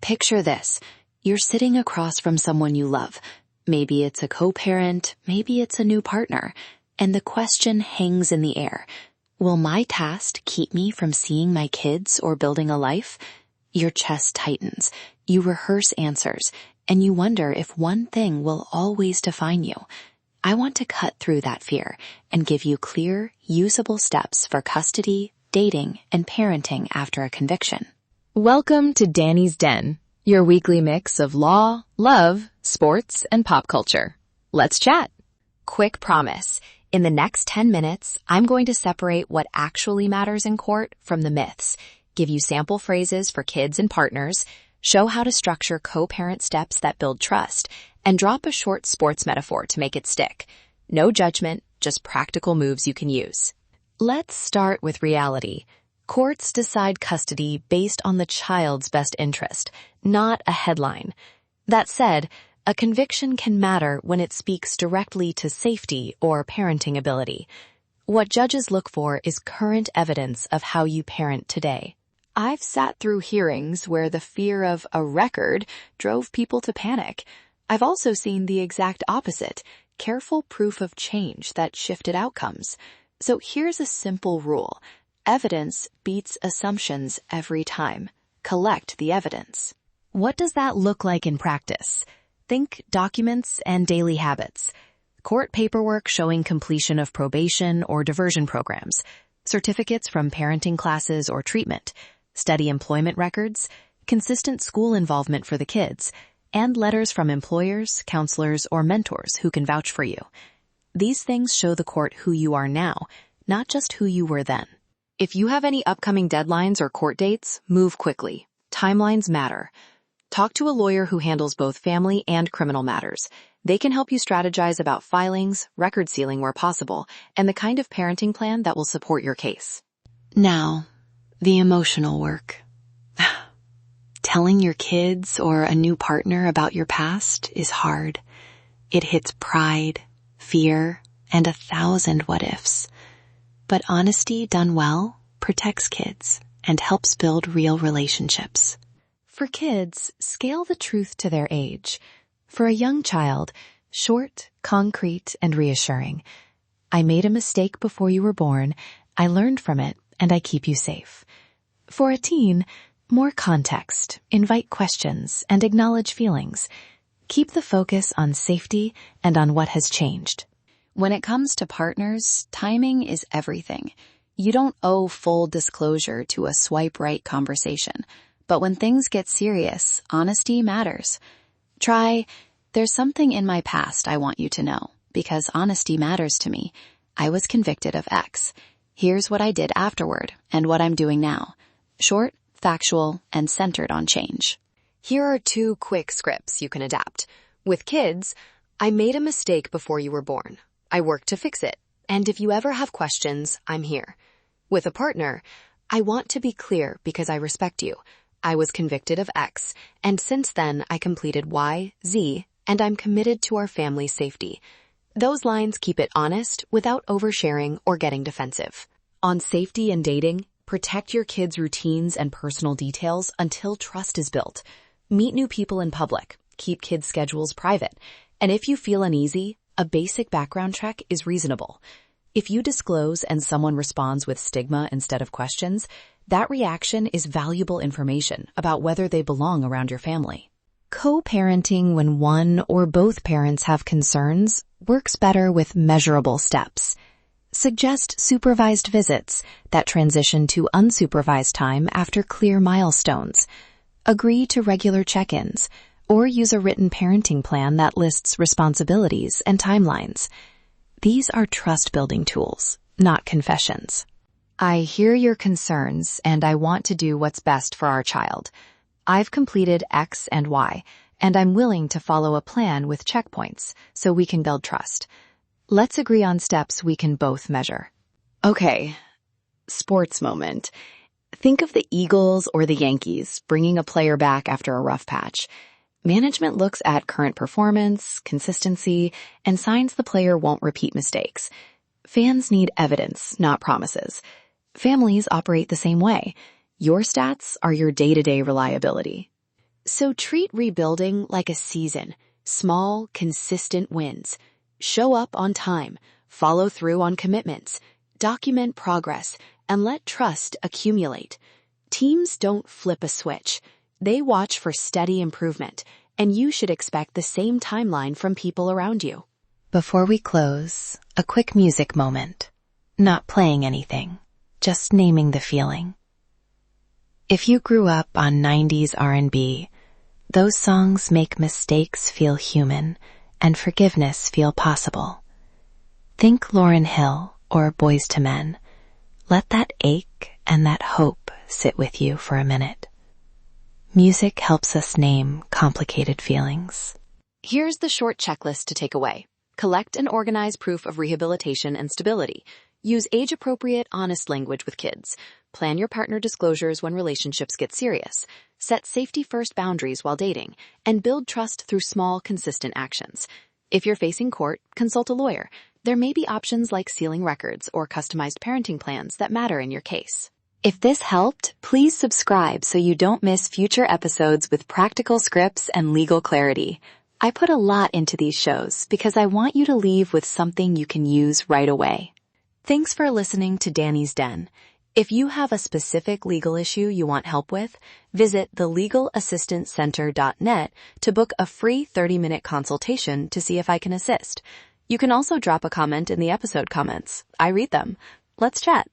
Picture this. You're sitting across from someone you love. Maybe it's a co-parent, maybe it's a new partner. And the question hangs in the air. Will my task keep me from seeing my kids or building a life? Your chest tightens. You rehearse answers, and you wonder if one thing will always define you. I want to cut through that fear and give you clear, usable steps for custody, dating, and parenting after a conviction. Welcome to Danny's Den, your weekly mix of law, love, sports, and pop culture. Let's chat. Quick promise. In the next 10 minutes, I'm going to separate what actually matters in court from the myths, give you sample phrases for kids and partners, show how to structure co-parent steps that build trust, and drop a short sports metaphor to make it stick. No judgment, just practical moves you can use. Let's start with reality. Courts decide custody based on the child's best interest, not a headline. That said, a conviction can matter when it speaks directly to safety or parenting ability. What judges look for is current evidence of how you parent today. I've sat through hearings where the fear of a record drove people to panic. I've also seen the exact opposite, careful proof of change that shifted outcomes. So here's a simple rule. Evidence beats assumptions every time. Collect the evidence. What does that look like in practice? Think documents and daily habits. Court paperwork showing completion of probation or diversion programs. Certificates from parenting classes or treatment. Steady employment records. Consistent school involvement for the kids. And letters from employers, counselors, or mentors who can vouch for you. These things show the court who you are now, not just who you were then. If you have any upcoming deadlines or court dates, move quickly. Timelines matter. Talk to a lawyer who handles both family and criminal matters. They can help you strategize about filings, record sealing where possible, and the kind of parenting plan that will support your case. Now, the emotional work. Telling your kids or a new partner about your past is hard. It hits pride, fear, and 1,000 what-ifs. But honesty done well protects kids and helps build real relationships. For kids, scale the truth to their age. For a young child, short, concrete, and reassuring. I made a mistake before you were born, I learned from it, and I keep you safe. For a teen, more context, invite questions, and acknowledge feelings. Keep the focus on safety and on what has changed. When it comes to partners, timing is everything. You don't owe full disclosure to a swipe right conversation. But when things get serious, honesty matters. Try, there's something in my past I want you to know, because honesty matters to me. I was convicted of X. Here's what I did afterward, and what I'm doing now. Short, factual, and centered on change. Here are 2 quick scripts you can adapt. With kids, I made a mistake before you were born. I worked to fix it. And if you ever have questions, I'm here. With a partner, I want to be clear because I respect you. I was convicted of X, and since then I completed Y, Z, and I'm committed to our family's safety. Those lines keep it honest without oversharing or getting defensive. On safety and dating, protect your kids' routines and personal details until trust is built. Meet new people in public. Keep kids' schedules private. And if you feel uneasy, a basic background check is reasonable. If you disclose and someone responds with stigma instead of questions, that reaction is valuable information about whether they belong around your family. Co-parenting when one or both parents have concerns works better with measurable steps. Suggest supervised visits that transition to unsupervised time after clear milestones. Agree to regular check-ins, or use a written parenting plan that lists responsibilities and timelines. These are trust-building tools, not confessions. I hear your concerns, and I want to do what's best for our child. I've completed X and Y, and I'm willing to follow a plan with checkpoints so we can build trust. Let's agree on steps we can both measure. Okay, sports moment. Think of the Eagles or the Yankees bringing a player back after a rough patch. Management looks at current performance, consistency, and signs the player won't repeat mistakes. Fans need evidence, not promises. Families operate the same way. Your stats are your day-to-day reliability. So treat rebuilding like a season. Small, consistent wins. Show up on time. Follow through on commitments. Document progress and let trust accumulate. Teams don't flip a switch. They watch for steady improvement, and you should expect the same timeline from people around you. Before we close, a quick music moment. Not playing anything, just naming the feeling. If you grew up on 90s R&B, those songs make mistakes feel human and forgiveness feel possible. Think Lauryn Hill or Boyz II Men. Let that ache and that hope sit with you for a minute. Music helps us name complicated feelings. Here's the short checklist to take away. Collect and organize proof of rehabilitation and stability. Use age-appropriate, honest language with kids. Plan your partner disclosures when relationships get serious. Set safety-first boundaries while dating. And build trust through small, consistent actions. If you're facing court, consult a lawyer. There may be options like sealing records or customized parenting plans that matter in your case. If this helped, please subscribe so you don't miss future episodes with practical scripts and legal clarity. I put a lot into these shows because I want you to leave with something you can use right away. Thanks for listening to Danny's Den. If you have a specific legal issue you want help with, visit thelegalassistantcenter.net to book a free 30-minute consultation to see if I can assist. You can also drop a comment in the episode comments. I read them. Let's chat.